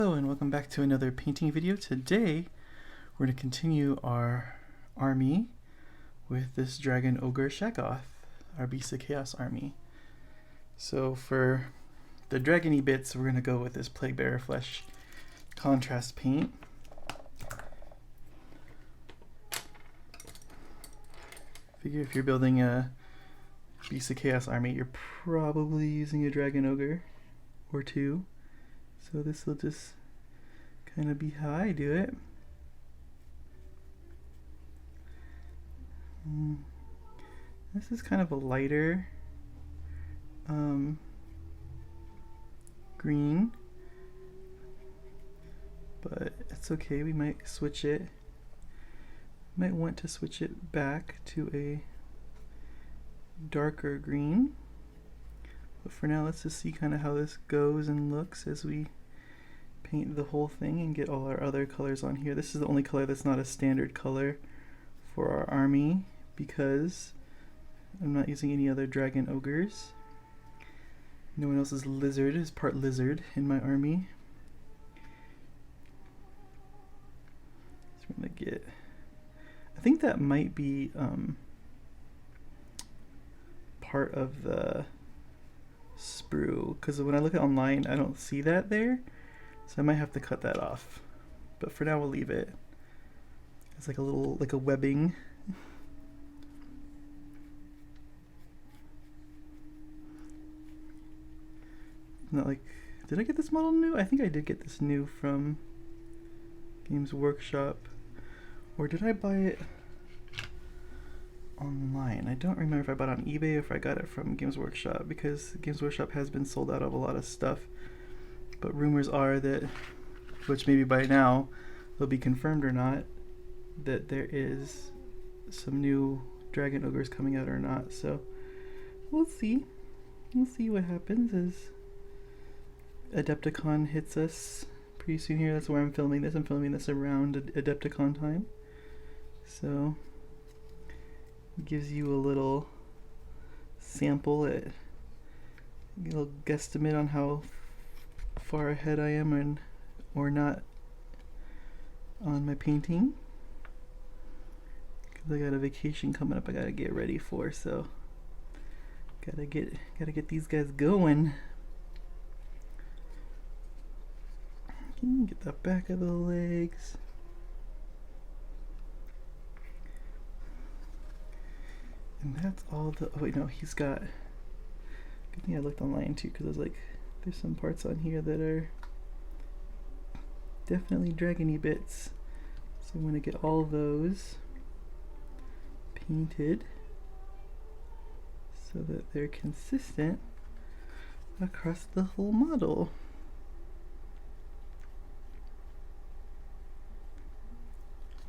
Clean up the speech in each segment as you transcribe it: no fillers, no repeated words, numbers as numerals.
Hello and welcome back to another painting video. Today we're going to continue our army with this Dragon Ogor Shaggoth, our Beast of Chaos army. So for the dragony bits we're going to go with this Plague Bearer Flesh contrast paint. Figure if you're building a Beast of Chaos army you're probably using a Dragon Ogre or two. So this will just kind of be how I do it. This is kind of a lighter green, but it's okay. We might switch it. Might want to switch it back to a darker green. But for now, let's just see kind of how this goes and looks as we paint the whole thing and get all our other colors on here. This is the only color that's not a standard color for our army because I'm not using any other dragon ogres. No one else's lizard is part lizard in my army. So we're gonna get, I think that might be part of the sprue, because when I look at online I don't see that there, so I might have to cut that off, but for now we'll leave it. It's like a little, like a webbing. Not like, did I get this model new? I think I did get this new from Games Workshop, or did I buy it online? I don't remember if I bought it on eBay or if I got it from Games Workshop, because Games Workshop has been sold out of a lot of stuff, but rumors are that, which maybe by now they'll be confirmed or not, that there is some new Dragon Ogres coming out or not. So we'll see what happens as Adepticon hits us pretty soon here. That's where I'm filming this. I'm filming this around Adepticon time, so gives you a little sample, a little guesstimate on how far ahead I am or not on my painting, because I got a vacation coming up I gotta get ready for, so gotta get these guys going. Get the back of the legs. And that's all the, oh wait, no, he's got, good thing I looked online too, because I was like, there's some parts on here that are definitely dragony bits. So I'm going to get all those painted so that they're consistent across the whole model.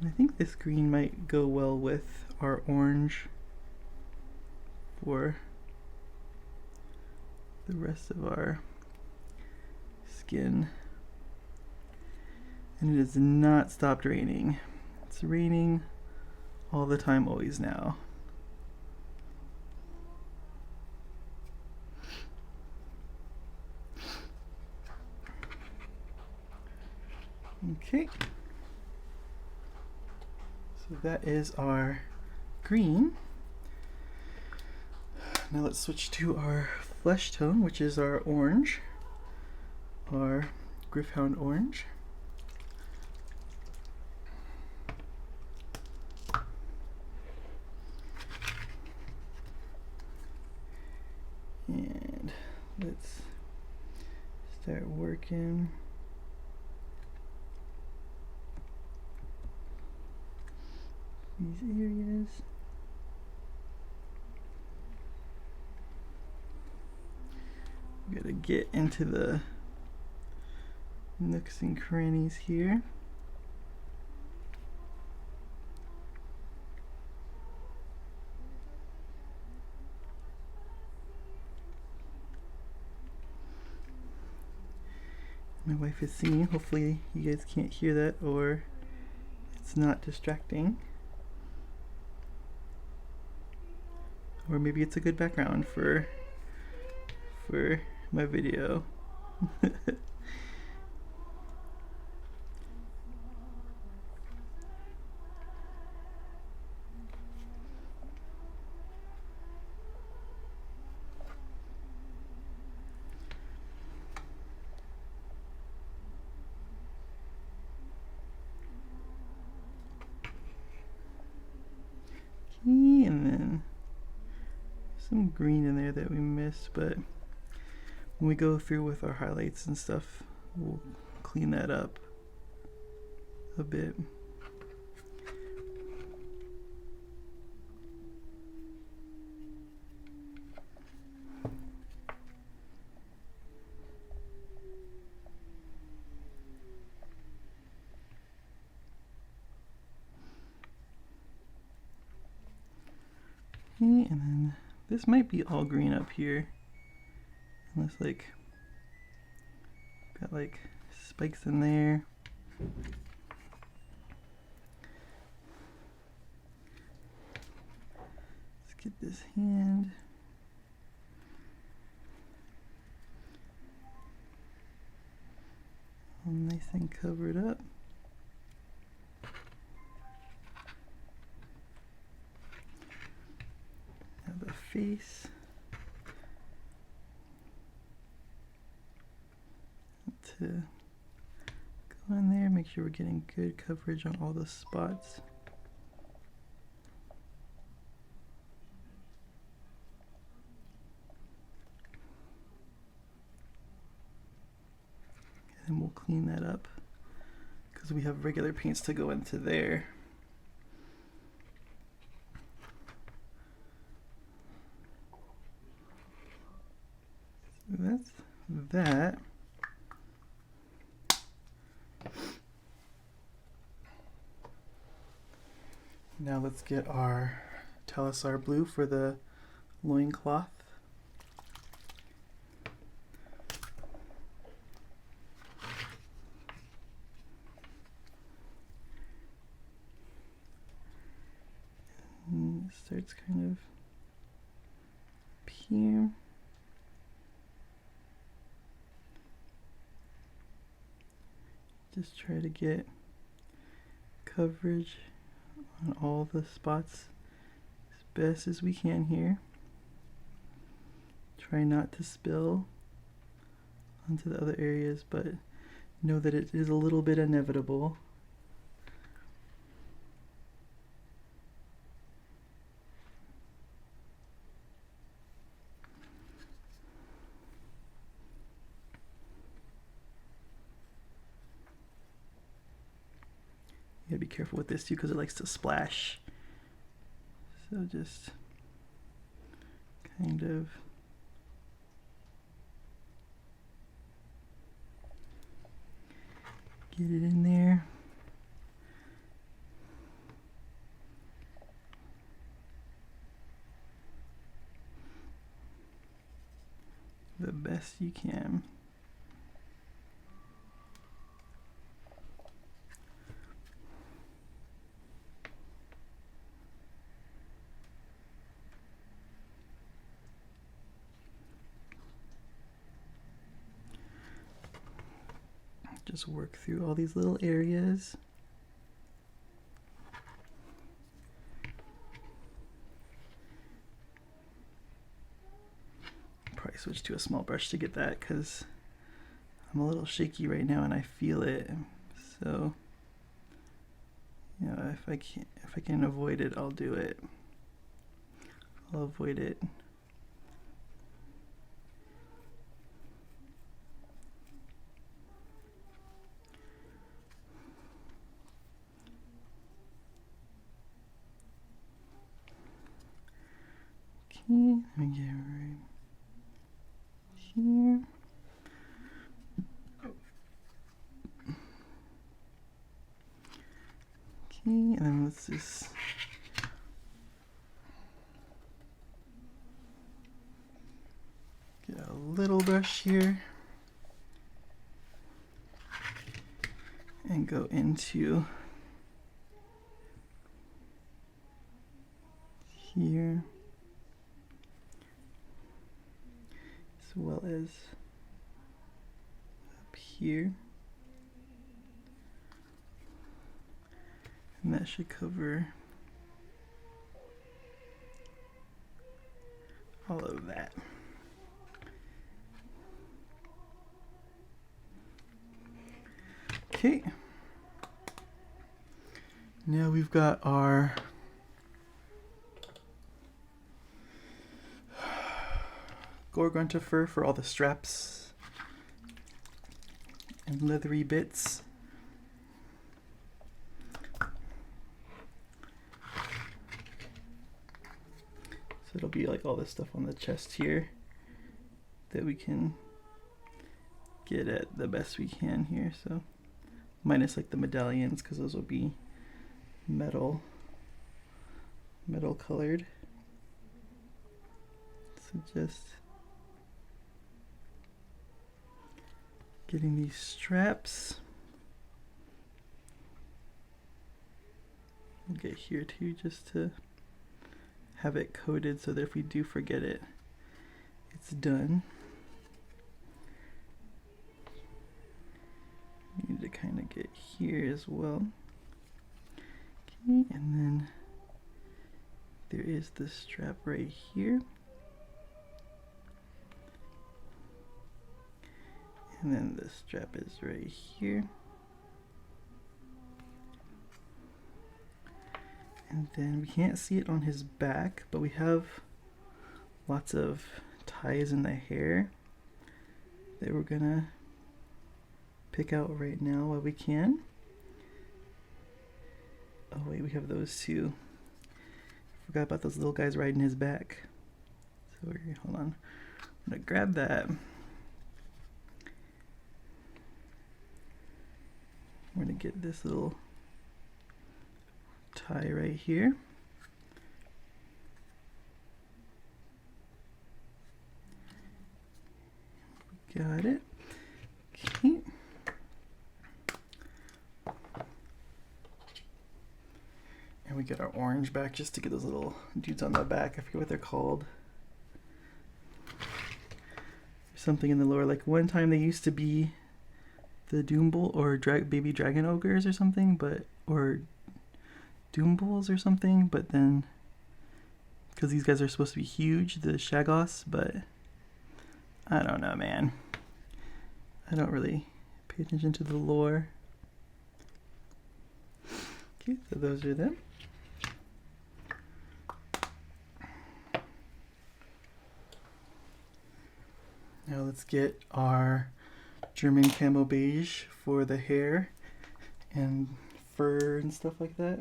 And I think this green might go well with our orange for the rest of our skin. And it has not stopped raining. It's raining all the time, always now. Okay. So that is our green. Now let's switch to our flesh tone, which is our orange, our Gryph-hound orange. And let's start working. These areas. Gotta get into the nooks and crannies here. My wife is singing. Hopefully you guys can't hear that or it's not distracting. Or maybe it's a good background for my video. some green in there that we missed, but when we go through with our highlights and stuff, we'll clean that up a bit. And then this might be all green up here, unless like got like spikes in there. Let's get this hand. All nice and covered up. Now the face. To go in there, make sure we're getting good coverage on all the spots. And we'll clean that up because we have regular paints to go into there. So that's that. Now let's get our Talisar blue for the loincloth. And it starts kind of up here. Just try to get coverage on all the spots as best as we can here. Try not to spill onto the other areas, but know that it is a little bit inevitable. You gotta be careful with this too because it likes to splash. So just kind of get it in there. The best you can. Just work through all these little areas. Probably switch to a small brush to get that because I'm a little shaky right now and I feel it. So, you know, if I can avoid it, I'll do it. I'll avoid it. Let me get right here. Okay, and then let's just get a little brush here and go into here. As well as up here, and that should cover all of that. Okay, now we've got our Gorgonta fur for all the straps and leathery bits. So it'll be like all this stuff on the chest here that we can get at the best we can here. So minus like the medallions, because those will be metal colored. So just getting these straps. We'll get here too, just to have it coated so that if we do forget it, it's done. We need to kind of get here as well. Okay, and then there is the strap right here. And then the strap is right here. And then we can't see it on his back, but we have lots of ties in the hair that we're gonna pick out right now while we can. Oh wait, we have those too. Forgot about those little guys riding his back. So hold on, I'm gonna grab that. We're gonna get this little tie right here. Got it. Okay. And we get our orange back just to get those little dudes on the back. I forget what they're called. There's something in the lore. Like one time they used to be the Doombull or baby dragon ogres or something, or Doombulls or something, but then because these guys are supposed to be huge, the Shaggoths, but I don't know, man. I don't really pay attention to the lore. Okay, so those are them. Now let's get our German camo beige for the hair and fur and stuff like that.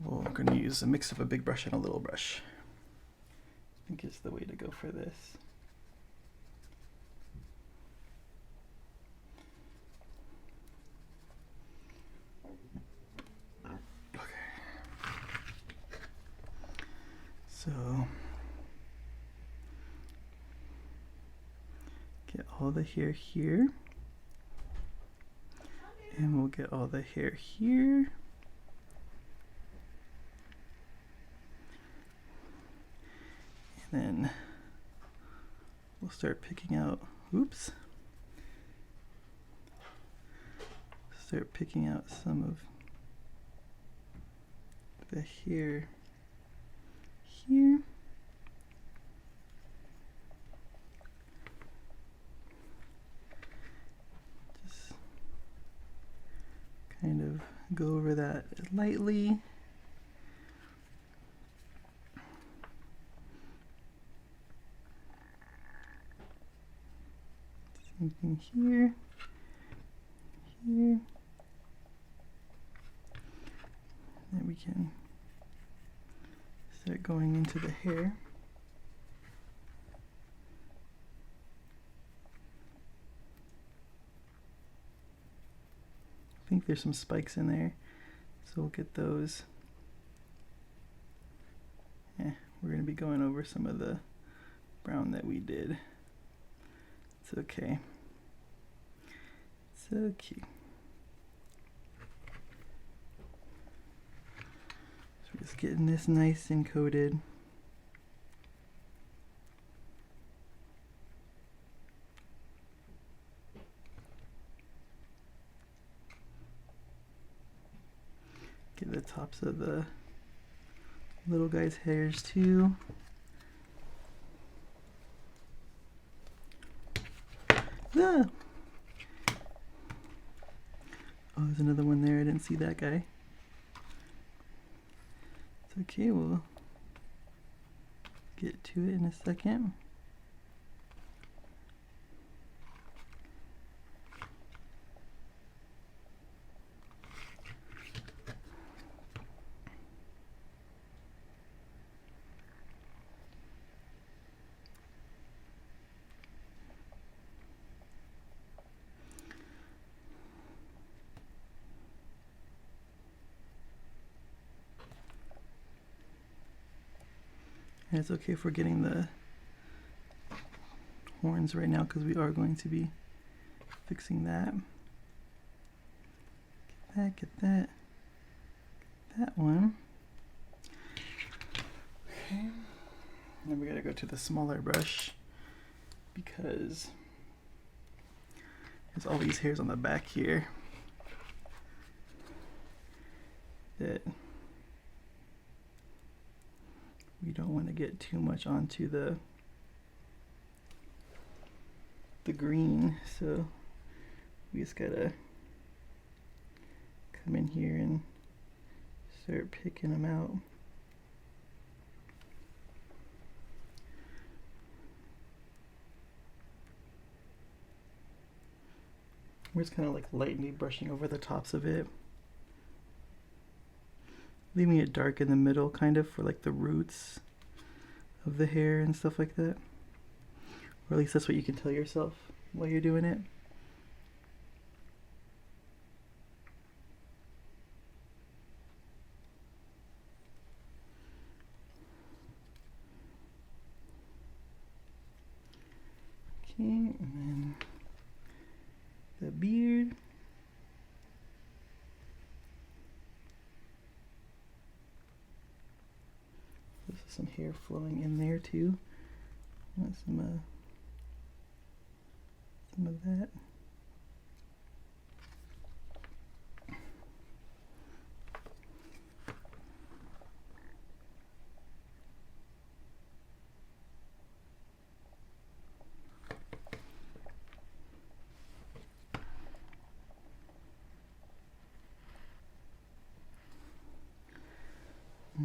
We're going to use a mix of a big brush and a little brush. I think it's the way to go for this. Okay. So get all the hair here. And we'll get all the hair here. Then we'll start picking out, start picking out some of the hair here. Just kind of go over that lightly. Same thing here, here. Then we can start going into the hair. I think there's some spikes in there, so we'll get those. We're going to be going over some of the brown that we did. It's okay. It's okay. So we're just getting this nice and coated. Get the tops of the little guy's hairs too. Ah. Oh, there's another one there. I didn't see that guy. It's okay, we'll get to it in a second. And it's okay if we're getting the horns right now because we are going to be fixing that. Get that one. Okay. Then we gotta go to the smaller brush because there's all these hairs on the back here that we don't want to get too much onto the green, so we just gotta come in here and start picking them out. We're just kind of like lightly brushing over the tops of it, leaving it dark in the middle kind of for like the roots of the hair and stuff like that. Or at least that's what you can tell yourself while you're doing it. Okay, and then the beard. This is some hair flowing in there too. Want some of that.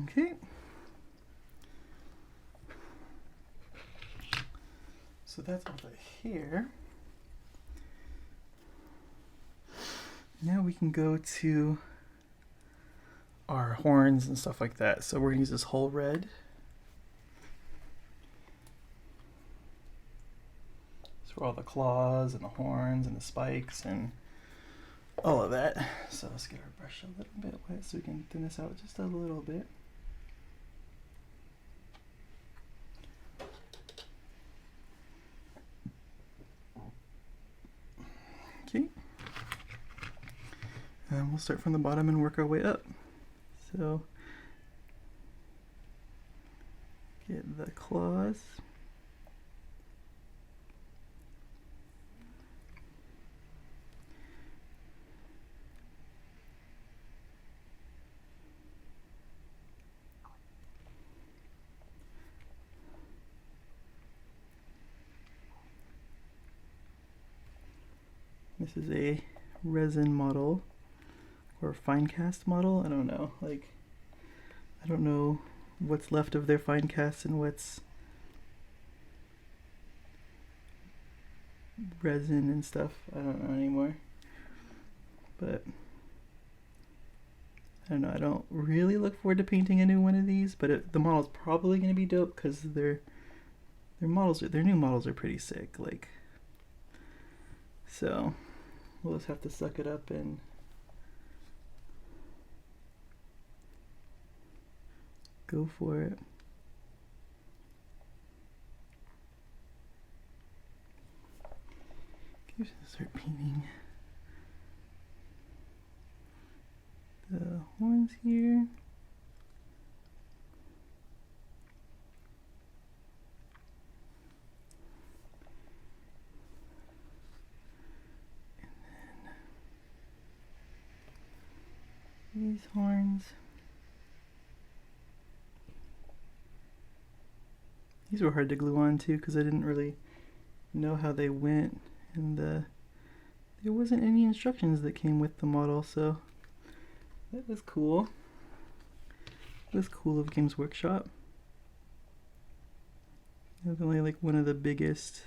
Okay. So that's all the hair. Now we can go to our horns and stuff like that. So we're gonna use this whole red. It's for all the claws and the horns and the spikes and all of that. So let's get our brush a little bit wet so we can thin this out just a little bit. Okay. And we'll start from the bottom and work our way up. So get the claws. This is a resin model or fine cast model. I don't know. Like, I don't know what's left of their fine cast and what's resin and stuff. I don't know anymore. But I don't know. I don't really look forward to painting a new one of these, but the model's probably going to be dope because their new models are pretty sick. Like, so we'll just have to suck it up and go for it. Okay, just start painting the horns here. These horns. These were hard to glue on too because I didn't really know how they went, and there wasn't any instructions that came with the model, so that was cool. It was cool of Games Workshop. Definitely like one of the biggest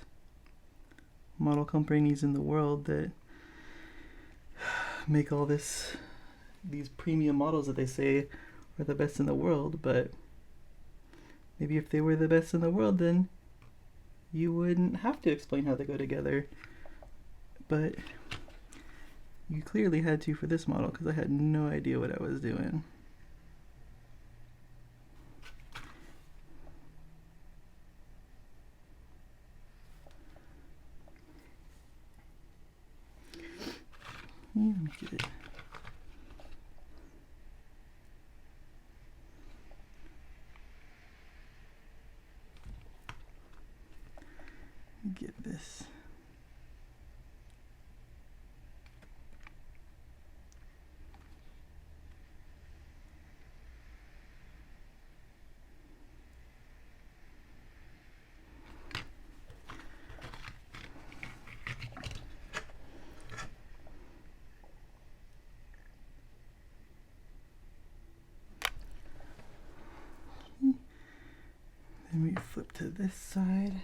model companies in the world that make all these premium models that they say are the best in the world, but maybe if they were the best in the world, then you wouldn't have to explain how they go together. But you clearly had to for this model, because I had no idea what I was doing. Get it. Get this. Then we flip to this side,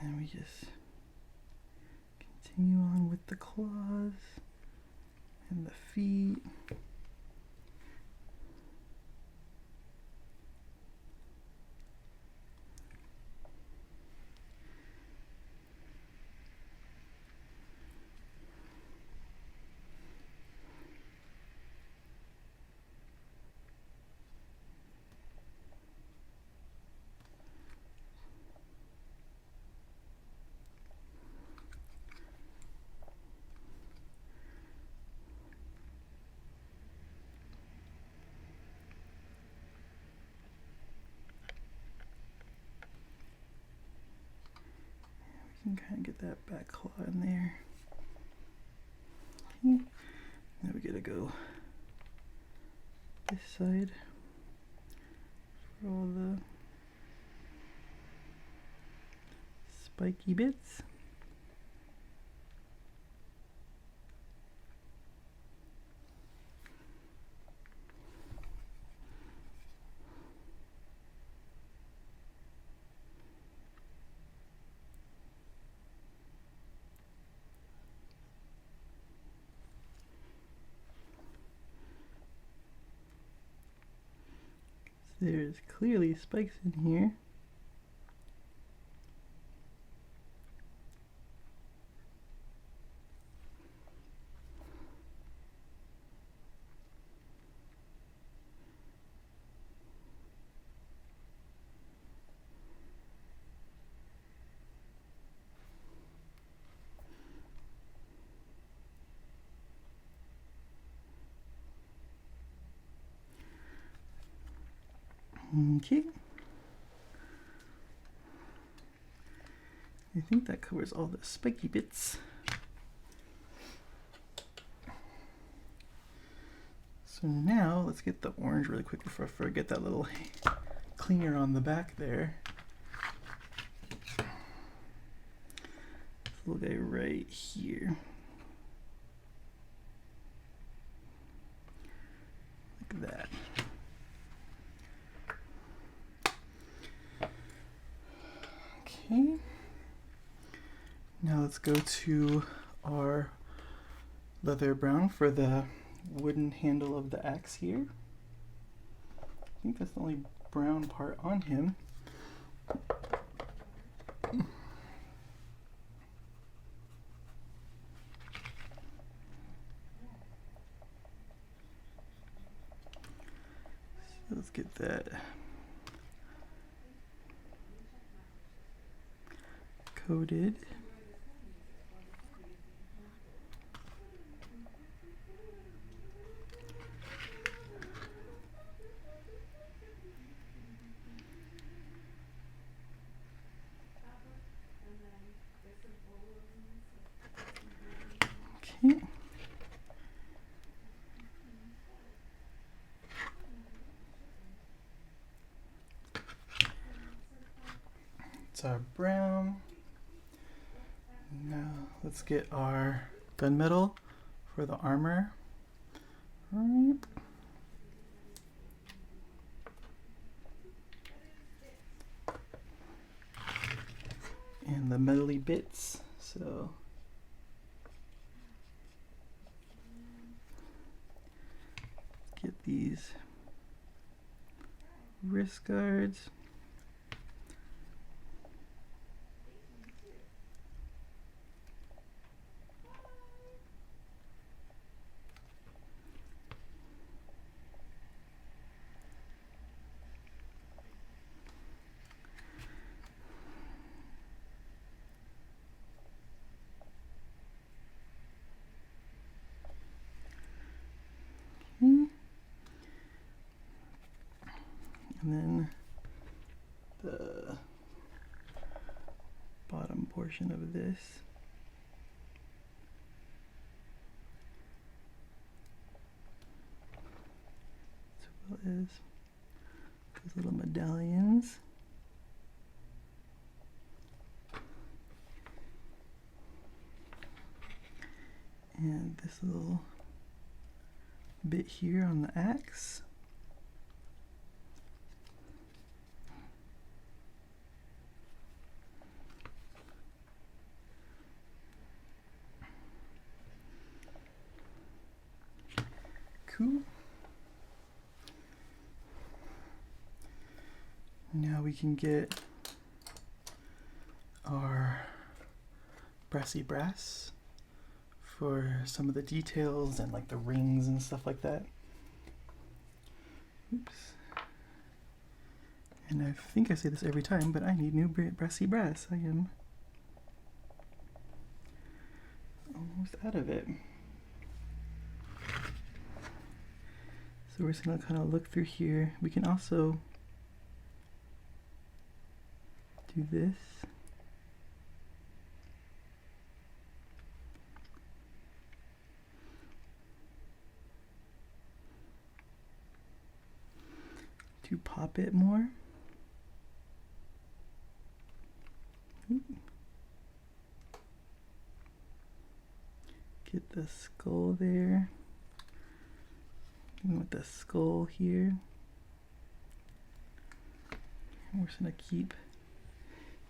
and we just continue on with the claws and the feet. You can kind of get that back claw in there. Okay. Now we gotta go this side for all the spiky bits. There's clearly spikes in here. Okay. I think that covers all the spiky bits. So now let's get the orange really quick before I forget that little cleaner on the back there. This little guy right here. Like that. Okay. Now let's go to our leather brown for the wooden handle of the axe here. I think that's the only brown part on him. So let's get that coated. Okay. It's our brown. Now let's get our gunmetal for the armor. and the metally bits. So get these wrist guards. And then the bottom portion of this. As well as those little medallions. And this little bit here on the axe. Cool. Now we can get our brassy brass for some of the details and like the rings and stuff like that. Oops. And I think I say this every time, but I need new brassy brass. I am almost out of it. So we're just gonna kind of look through here. We can also do this. To pop it more. Get the skull there. And with the skull here. And we're just gonna keep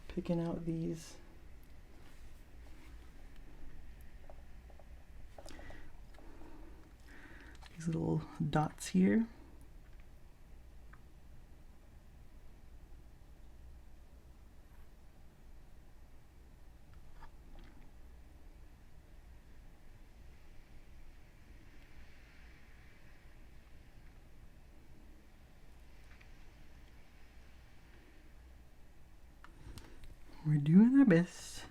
picking out these little dots here. We're doing our best.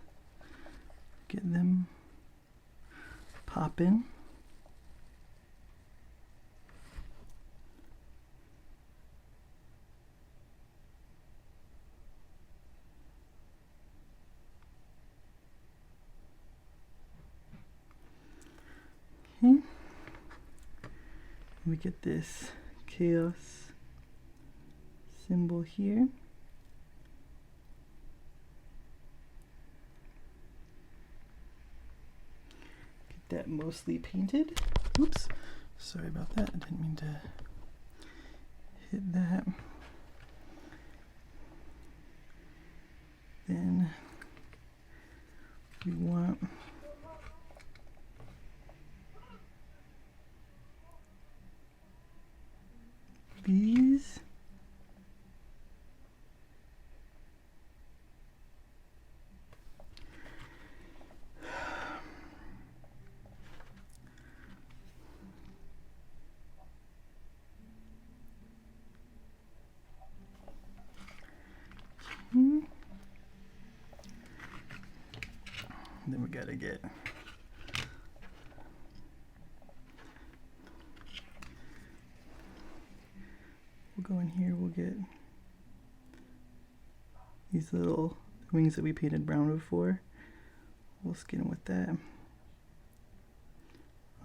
Get them popping. Okay. We get this chaos symbol here. That mostly painted. Oops, sorry about that. I didn't mean to hit that. Then we want these. Then we gotta get we'll go in here, we'll get these little wings that we painted brown before. We'll skin with that.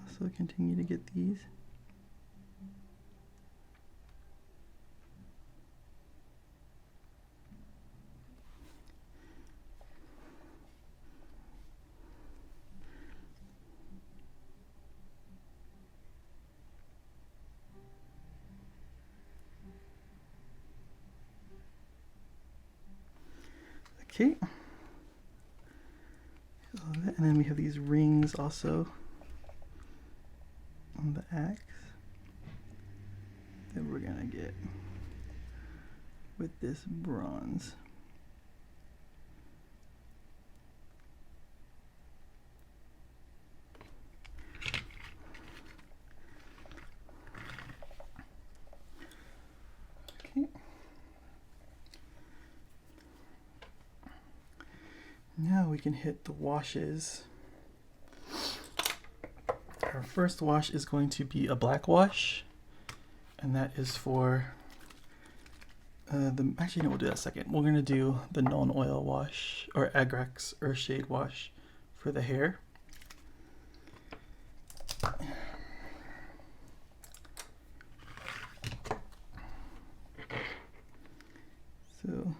Also continue to get these. Okay, And then we have these rings also on the axe that we're gonna get with this bronze. Okay. Now we can hit the washes. Our first wash is going to be a black wash, and that is for actually no, we'll do that second. We're gonna do the non-oil wash, or Agrax Earthshade wash for the hair. So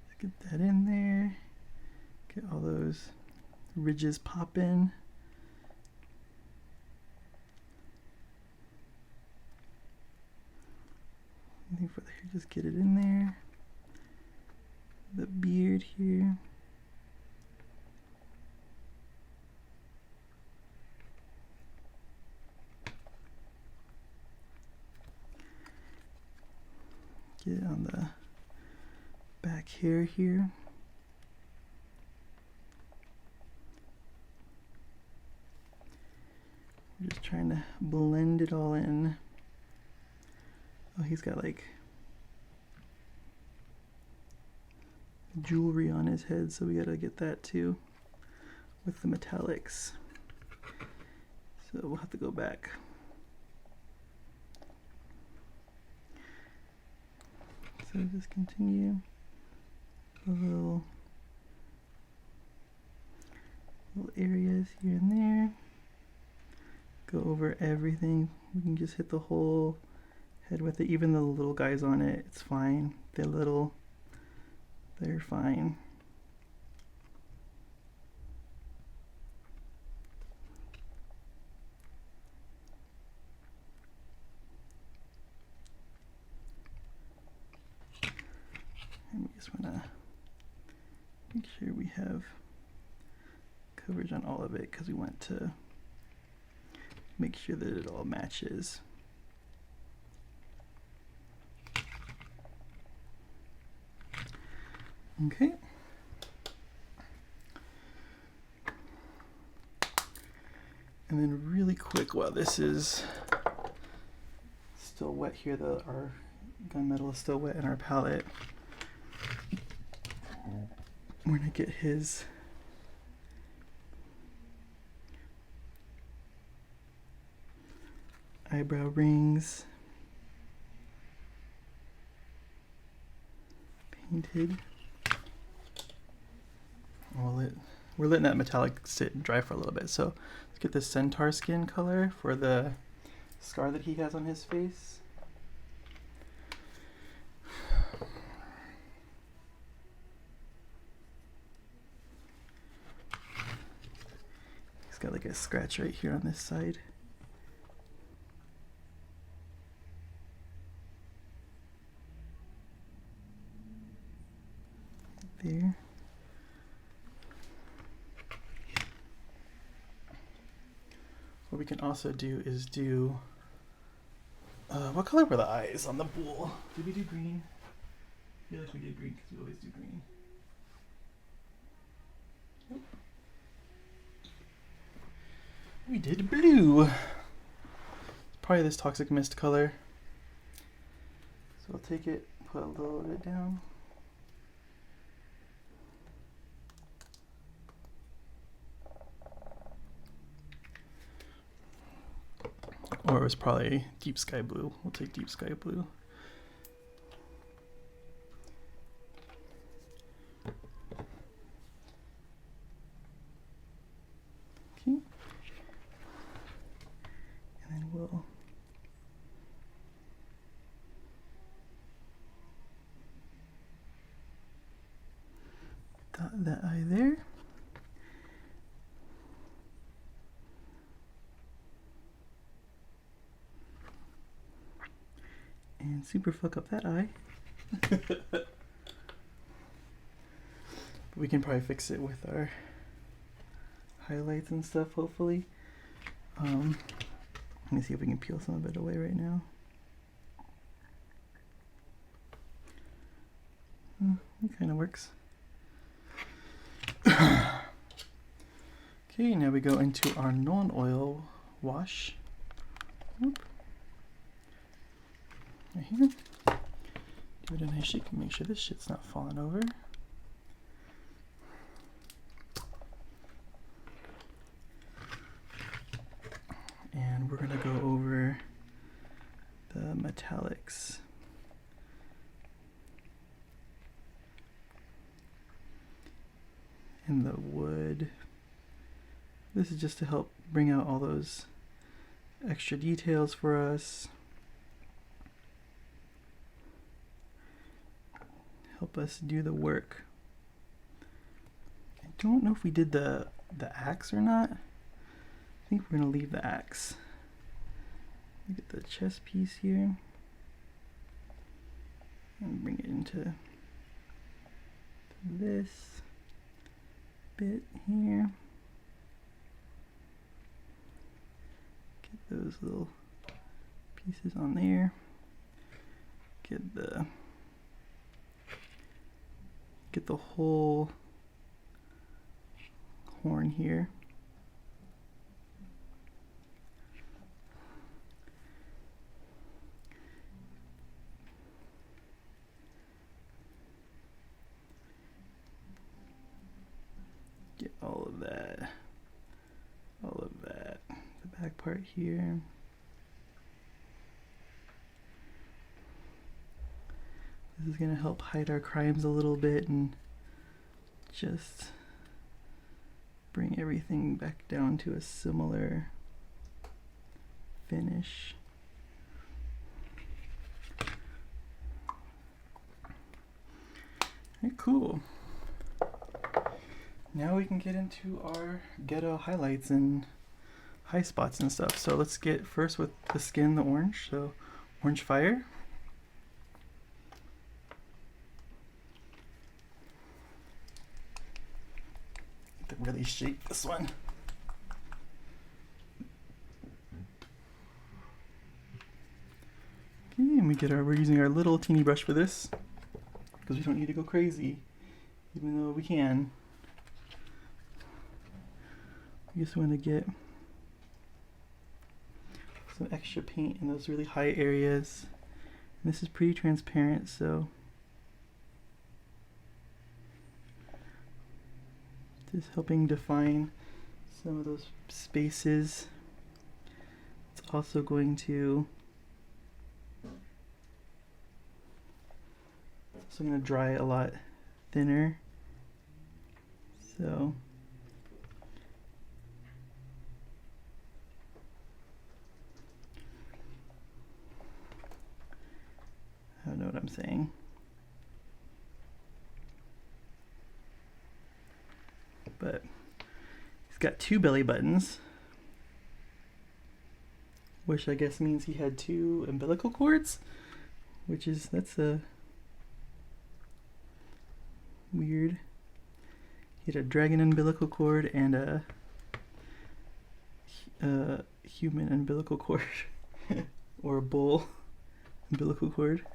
let's get that in there. Get all those ridges popping. I think for the hair, just get it in there. The beard here. Get it on the back hair here. We're just trying to blend it all in. Oh, he's got like jewelry on his head, so we gotta get that too with the metallics. So we'll have to go back. So just continue the little areas here and there. Go over everything. We can just hit the whole head with it. Even the little guys on it, it's fine. They're little. They're fine. And we just want to make sure we have coverage on all of it, because we want to make sure that it all matches. Okay. And then really quick, while this is still wet here, our gunmetal is still wet in our palette, we're gonna get his eyebrow rings painted. We're letting that metallic sit and dry for a little bit. So let's get the centaur skin color for the scar that he has on his face. He's got like a scratch right here on this side. There. What we can also do is do, what color were the eyes on the bull? Did we do green? I feel like we did green because we always do green. Nope. We did blue. It's probably this toxic mist color. So I'll take it, put a little bit down. Or it was probably deep sky blue. We'll take deep sky blue. Okay. And then we'll dot that eye there. And super fuck up that eye. But we can probably fix it with our highlights and stuff, hopefully. Let me see if we can peel some of it away right now. It kind of works. Okay, now we go into our non-oil wash. Whoop. Right here. Give it a nice shake and make sure this shit's not falling over. And we're gonna go over the metallics. And the wood. This is just to help bring out all those extra details for us. Help us do the work. I don't know if we did the axe or not. I think we're gonna leave the axe. Look at the chest piece here. And bring it into this bit here. Get those little pieces on there. Get the whole horn here. Get all of that, the back part here. This is going to help hide our crimes a little bit and just bring everything back down to a similar finish. Alright, cool. Now we can get into our ghetto highlights and high spots and stuff. So let's get first with the skin, the orange. So orange fire. To really shape this one. Okay, and we're using our little teeny brush for this because we don't need to go crazy, even though we can. We just want to get some extra paint in those really high areas. And this is pretty transparent, so just helping define some of those spaces. It's also going to dry a lot thinner. So I don't know what I'm saying. But he's got 2 belly buttons, which I guess means he had 2 umbilical cords, that's a weird. He had a dragon umbilical cord and a human umbilical cord or a bull umbilical cord.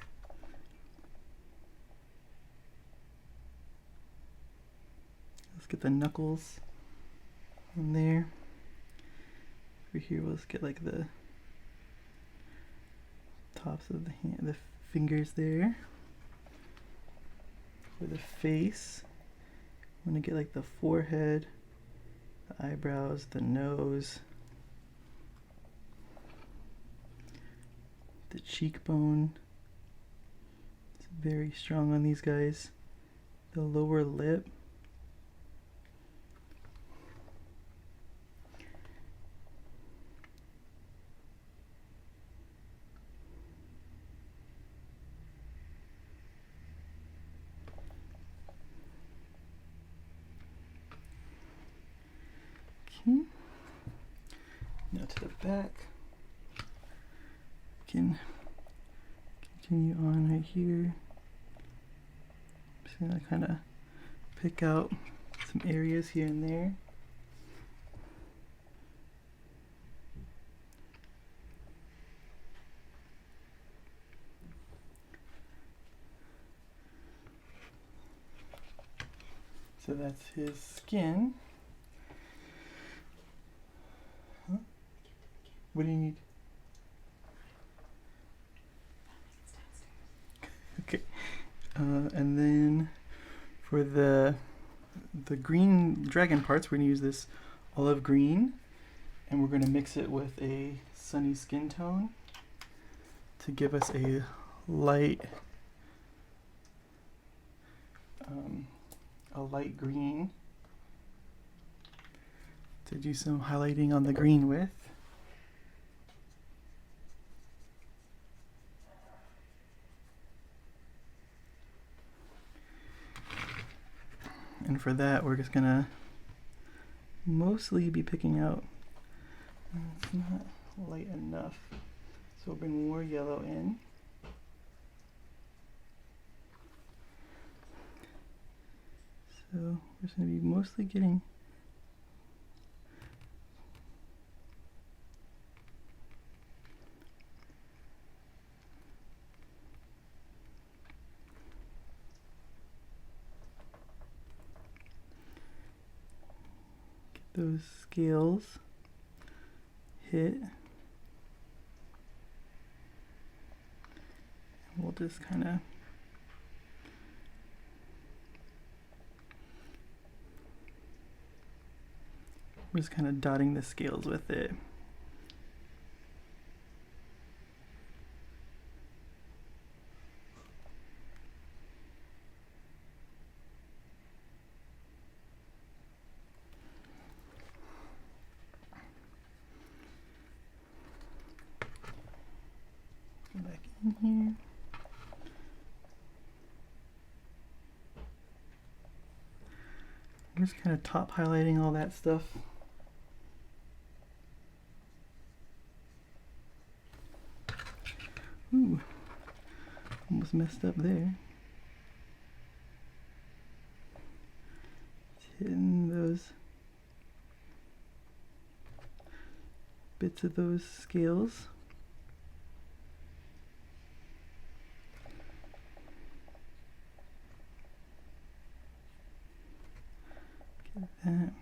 Get the knuckles on there. Over here, let's get like the tops of the fingers there. For the face, I'm gonna get like the forehead, the eyebrows, the nose, the cheekbone. It's very strong on these guys. The lower lip. Now to the back, can continue on right here. Just gonna kind of pick out some areas here and there. So that's his skin. Huh? What do you need? Okay. And then for the green dragon parts, we're going to use this olive green, and we're going to mix it with a sunny skin tone to give us a light green to do some highlighting on the green with. And for that, we're just gonna mostly be picking out, it's not light enough, so we'll bring more yellow in. So we're just gonna be mostly getting those scales hit. We'll just kind of dotting the scales with it. Go back in here. I'm just kind of top highlighting all that stuff. Ooh, almost messed up there. Just hitting those bits of those scales. Get that.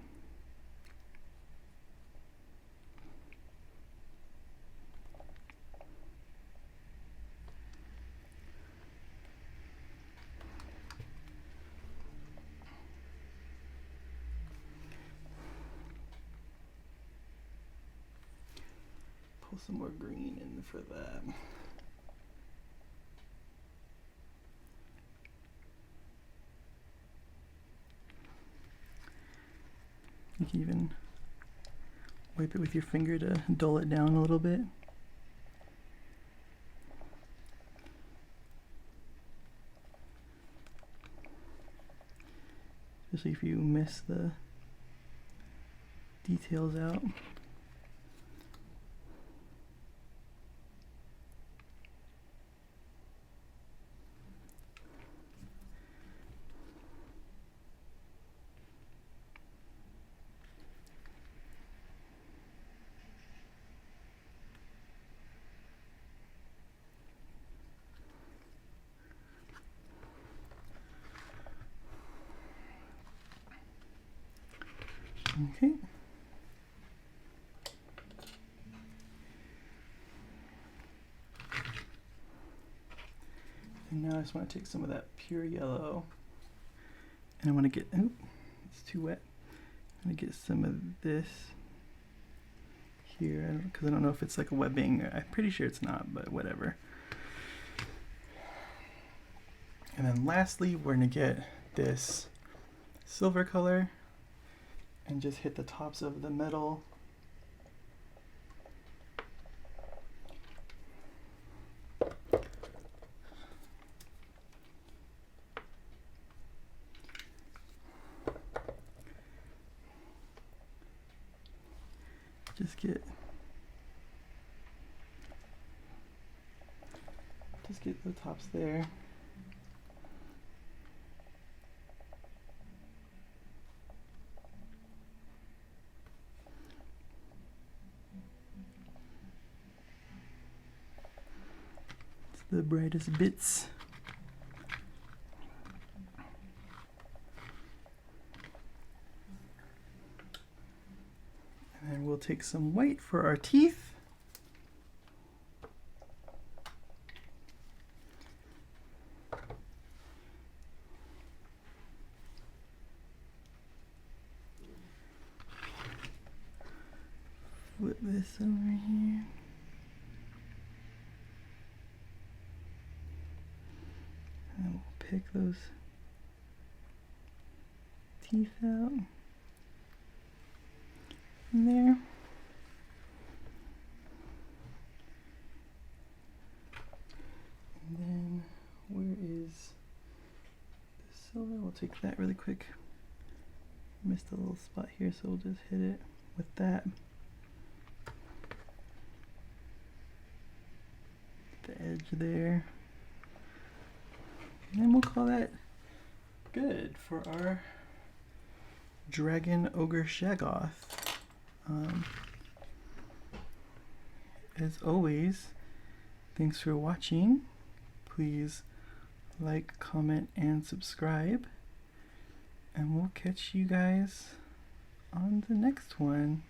Pull some more green in for that. You can even wipe it with your finger to dull it down a little bit. Especially if you miss the details out. Okay. And now I just want to take some of that pure yellow, and I want to get, oh, it's too wet. I'm going to get some of this here, because I don't know if it's like a webbing. I'm pretty sure it's not, but whatever. And then lastly, we're going to get this silver color and just hit the tops of the metal. Just get the tops there. the brightest bits. And then we'll take some white for our teeth. Flip this over here. And we'll pick those teeth out. In there. And then where is the silver? We'll take that really quick. Missed a little spot here, so we'll just hit it with that. The edge there. And then we'll call that good for our Dragon Ogor Shaggoth. As always, thanks for watching. Please like, comment, and subscribe. And we'll catch you guys on the next one.